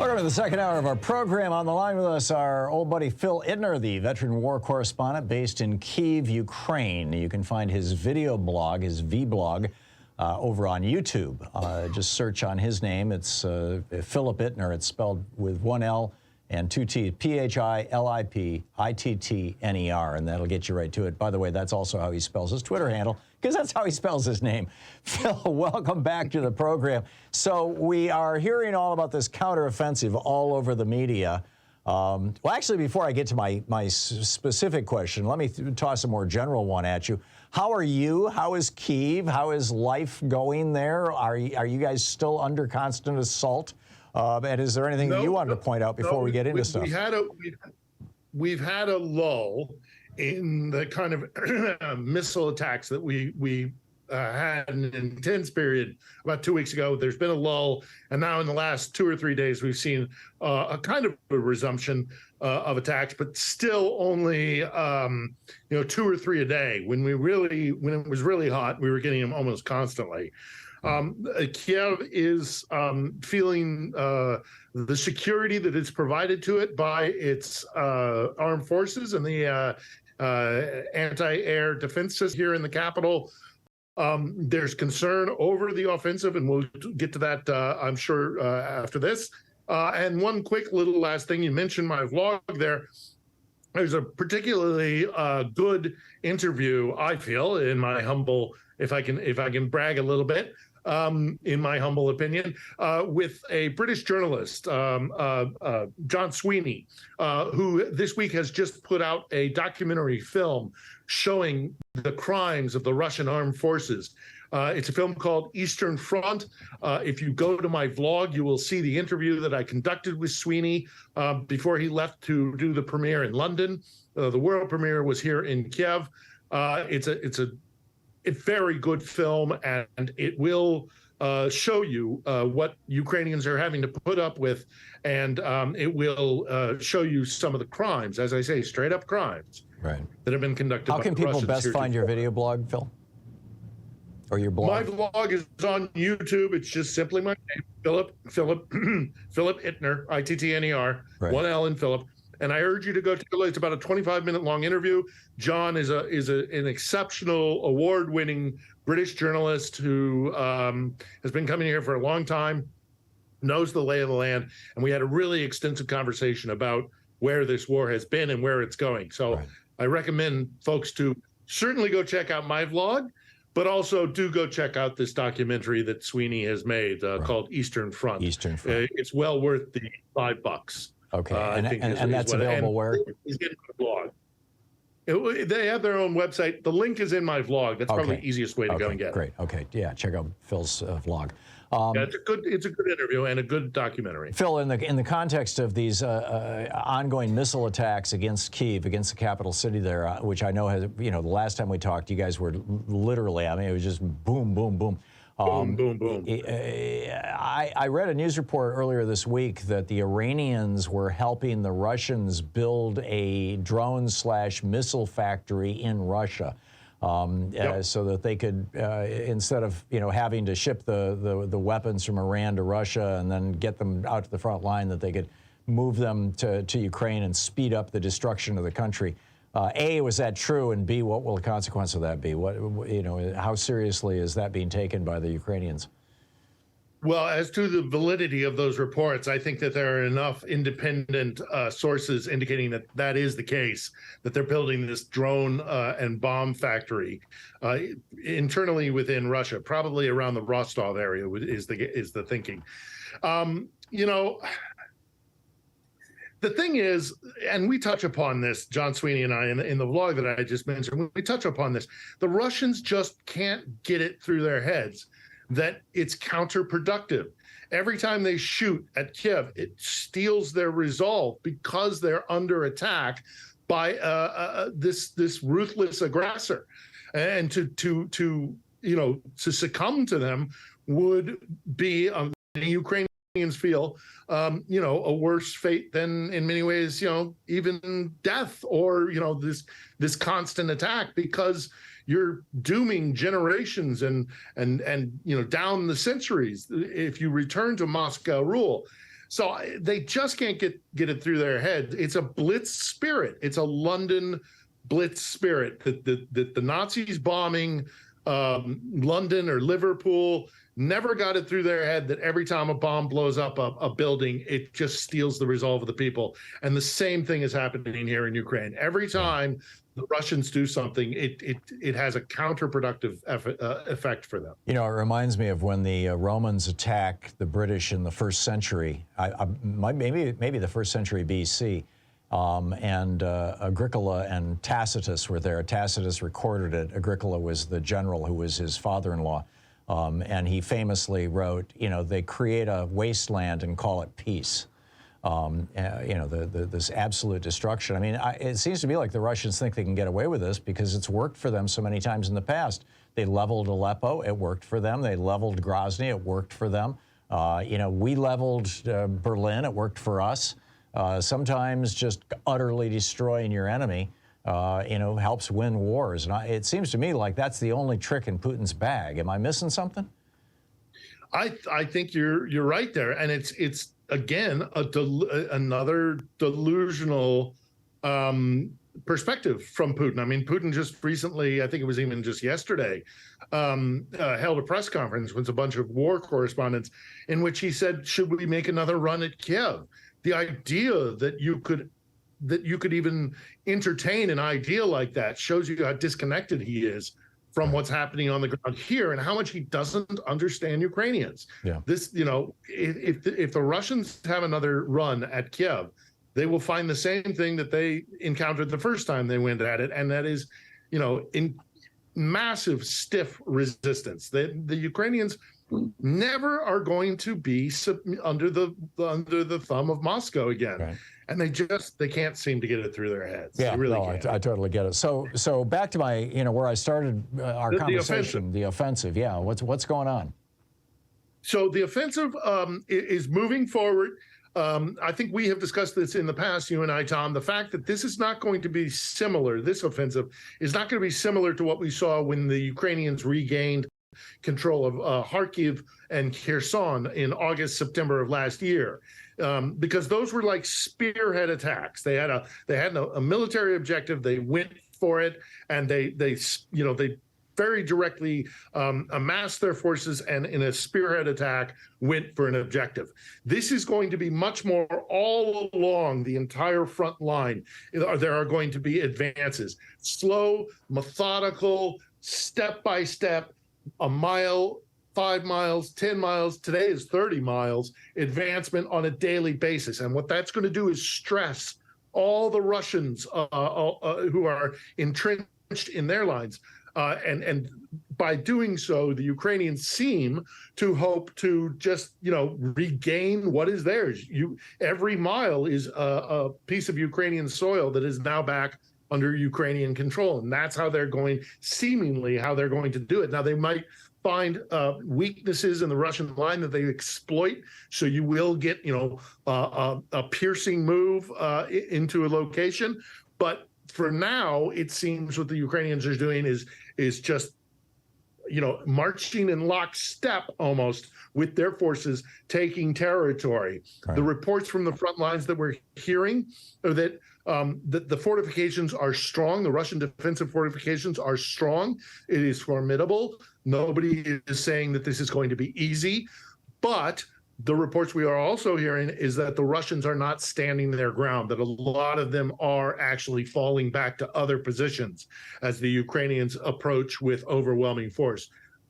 Welcome to the second hour of our program. On the line with us, our old buddy Phil Ittner, the veteran war correspondent based in Kyiv, Ukraine. You can find his video blog, his vblog, over on YouTube. Just search on his name. It's Philip Ittner. It's spelled with one L and two T's, Philipittner, and that'll get you right to it. By the way, that's also how he spells his Twitter handle, because that's how he spells his name. Phil, welcome back to the program. So we are hearing all about this counteroffensive all over the media. Well, actually, before I get to my specific question, let me toss a more general one at you. How are you? How is Kyiv? How is life going there? Are you guys still under constant assault? And is there anything you wanted to point out before we get into stuff? We've had a lull in the kind of missile attacks that we had an intense period about 2 weeks ago. There's been a lull, and now in the last 2 or 3 days, we've seen a kind of a resumption of attacks, but still only 2 or 3 a day. When it was really hot, we were getting them almost constantly. Kiev is feeling the security that is provided to it by its armed forces and the anti-air defense system here in the capital. There's concern over the offensive, and we'll get to that, I'm sure, after this. And one quick little last thing, you mentioned my vlog there. There's a particularly good interview, I feel, in my humble, if I can brag a little bit, in my humble opinion, with a British journalist, John Sweeney, who this week has just put out a documentary film showing the crimes of the Russian armed forces. It's a film called Eastern Front. If you go to my vlog, you will see the interview that I conducted with Sweeney before he left to do the premiere in London. The world premiere was here in Kiev. It's a very good film, and it will show you what Ukrainians are having to put up with, and it will show you some of the crimes, as I say, straight up crimes, right, that have been conducted. How can people best find your video blog, Phil? Or your blog? My blog is on YouTube. It's just simply my name, Philip Ittner, Ittner, right. One L in Philip. And I urge you to go take a look. It's about a 25-minute long interview. John is an exceptional, award-winning British journalist who has been coming here for a long time, knows the lay of the land, and we had a really extensive conversation about where this war has been and where it's going. So right. I recommend folks to certainly go check out my vlog, but also do go check out this documentary that Sweeney has made called Eastern Front. Eastern Front. It's well worth the $5. Okay, and that's available where? It's in my vlog. They have their own website. The link is in my vlog. That's probably the easiest way to go and get it. Great. Okay. Yeah. Check out Phil's vlog. Yeah, it's a good interview and a good documentary. Phil, in the context of these ongoing missile attacks against Kyiv, against the capital city there, which I know has, the last time we talked, you guys were literally, I mean, it was just boom, boom, boom. Boom, boom, boom. I read a news report earlier this week that the Iranians were helping the Russians build a drone/missile factory in Russia, so that they could, instead of having to ship the weapons from Iran to Russia and then get them out to the front line, that they could move them to Ukraine and speed up the destruction of the country. A, was that true? And B, what will the consequence of that be? How seriously is that being taken by the Ukrainians? Well, as to the validity of those reports, I think that there are enough independent sources indicating that that is the case, that they're building this drone and bomb factory internally within Russia, probably around the Rostov area is the thinking. The thing is, and we touch upon this, John Sweeney and I, in the vlog that I just mentioned, we touch upon this. The Russians just can't get it through their heads that it's counterproductive. Every time they shoot at Kiev, it steals their resolve because they're under attack by this ruthless aggressor, and to succumb to them would be the Ukrainians feel, a worse fate than, in many ways, even death or, this constant attack, because you're dooming generations and down the centuries if you return to Moscow rule. So they just can't get it through their head. It's a blitz spirit. It's a London blitz spirit that the Nazis bombing London or Liverpool never got it through their head that every time a bomb blows up a building, it just steals the resolve of the people. And the same thing is happening here in Ukraine. Every time the Russians do something, it has a counterproductive effect for them. You know, it reminds me of when the Romans attacked the British in the first century, maybe the first century BC, and Agricola and Tacitus were there. Tacitus recorded it. Agricola was the general who was his father-in-law, and he famously wrote, you know, they create a wasteland and call it peace. You know, this absolute destruction. I mean, it seems to me like the Russians think they can get away with this because it's worked for them so many times in the past. They leveled Aleppo, it worked for them. They leveled Grozny, it worked for them. You know, we leveled Berlin, it worked for us. Sometimes just utterly destroying your enemy, you know, helps win wars. And it seems to me like that's the only trick in Putin's bag. Am I missing something? I think you're right there, and it's again another delusional perspective from Putin. I mean, Putin just recently, I think it was even just yesterday, held a press conference with a bunch of war correspondents in which he said, "Should we make another run at Kiev?" The idea that you could even entertain an idea like that shows you how disconnected he is from what's happening on the ground here and how much he doesn't understand Ukrainians. Yeah. This, you know, if the Russians have another run at Kiev, they will find the same thing that they encountered the first time they went at it, and that is, you know, in massive stiff resistance. The Ukrainians never are going to be under the thumb of Moscow again. Right. And they can't seem to get it through their heads. Yeah, they really no, I totally get it. So back to my, you know, where I started our conversation, the offensive. Yeah, what's going on? So the offensive is moving forward. I think we have discussed this in the past, you and I, Tom. The fact that this is not going to be similar, this offensive is not going to be similar to what we saw when the Ukrainians regained control of Kharkiv and Kherson in August, September of last year, because those were like spearhead attacks. They had a military objective. They went for it, and they very directly amassed their forces and in a spearhead attack went for an objective. This is going to be much more all along the entire front line. There are going to be advances, slow, methodical, step by step, a mile, 5 miles, 10 miles, today is 30 miles, advancement on a daily basis. And what that's going to do is stress all the Russians who are entrenched in their lines. And by doing so, the Ukrainians seem to hope to just, you know, regain what is theirs. Every mile is a piece of Ukrainian soil that is now back under Ukrainian control. And that's how they're going, seemingly how they're going to do it. Now, they might find weaknesses in the Russian line that they exploit. So you will get, you know, a piercing move into a location. But for now, it seems what the Ukrainians are doing is just, you know, marching in lockstep almost with their forces taking territory. Right. The reports from the front lines that we're hearing are that the fortifications are strong. The Russian defensive fortifications are strong. It is formidable. Nobody is saying that this is going to be easy, but the reports we are also hearing is that the Russians are not standing their ground, that a lot of them are actually falling back to other positions as the Ukrainians approach with overwhelming force.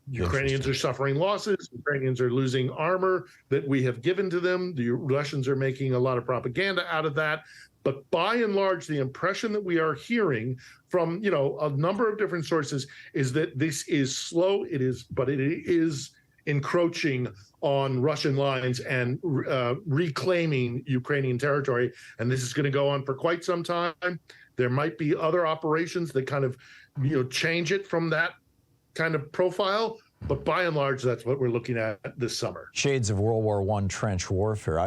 Ukrainians are suffering losses. Ukrainians are losing armor that we have given to them. The Russians are making a lot of propaganda out of that. But by and large, the impression that we are hearing from, you know, a number of different sources is that this is slow. But it is encroaching on Russian lines and reclaiming Ukrainian territory. And this is going to go on for quite some time. There might be other operations that kind of, you know, change it from that kind of profile. But by and large, that's what we're looking at this summer. Shades of World War I trench warfare.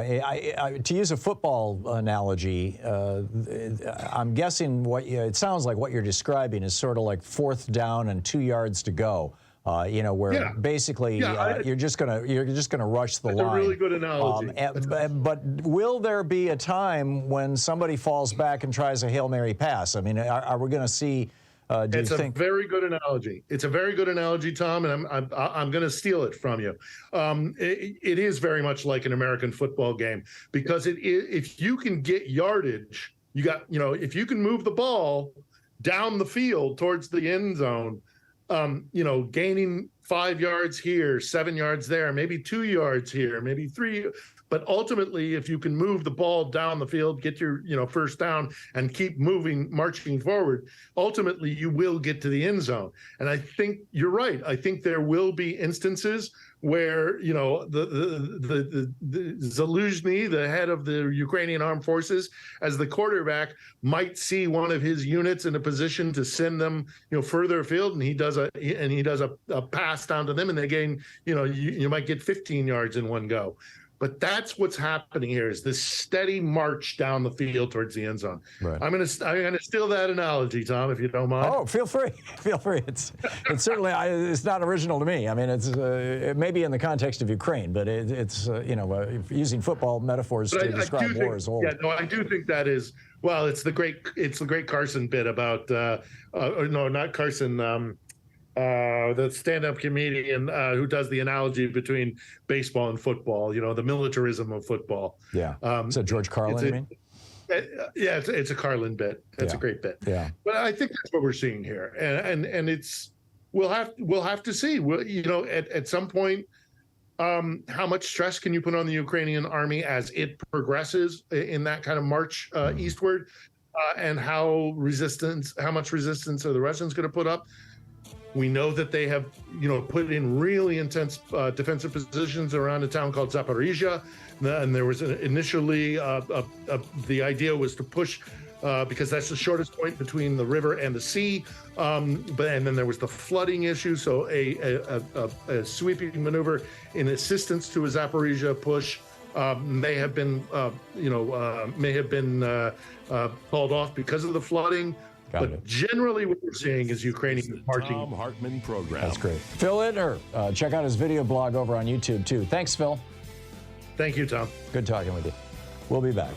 To use a football analogy, I'm guessing it sounds like what you're describing is sort of like 4th down and 2 yards to go. where basically you're just gonna rush the line. That's a really good analogy. But will there be a time when somebody falls back and tries a Hail Mary pass? I mean, are we going to see? It's a very good analogy. It's a very good analogy, Tom, and I'm going to steal it from you. It is very much like an American football game because if you can get yardage, if you can move the ball down the field towards the end zone, gaining 5 yards here, 7 yards there, maybe 2 yards here, maybe 3. But ultimately, if you can move the ball down the field, get your first down, and keep marching forward, ultimately you will get to the end zone. And I think you're right. I think there will be instances where the Zaluzhny, the head of the Ukrainian armed forces, as the quarterback, might see one of his units in a position to send them further afield, and he does a pass down to them, and they gain you might get 15 yards in one go. But that's what's happening here is this steady march down the field towards the end zone. Right. I'm gonna steal that analogy, Tom, if you don't mind. Oh, feel free. Feel free. It's certainly it's not original to me. I mean, it may be in the context of Ukraine, but it's using football metaphors to describe war is old. Yeah, no, I do think that is. Well, it's the great Carson bit about no, not Carson. The stand-up comedian who does the analogy between baseball and football, the militarism of football. Yeah. Is that George Carlin, you mean? Yeah, it's a Carlin bit. That's a great bit. Yeah. But I think that's what we're seeing here, and it's we'll have to see. At some point, how much stress can you put on the Ukrainian army as it progresses in that kind of march eastward, and how much resistance are the Russians going to put up? We know that they have, put in really intense defensive positions around a town called Zaporizhia, and there was initially the idea was to push because that's the shortest point between the river and the sea. And then there was the flooding issue, so a sweeping maneuver in assistance to a Zaporizhia push may have been called off because of the flooding. But generally what we're seeing is Ukrainians marching. Thom Hartmann Program. That's great. Phil Ittner, check out his video blog over on YouTube, too. Thanks, Phil. Thank you, Tom. Good talking with you. We'll be back.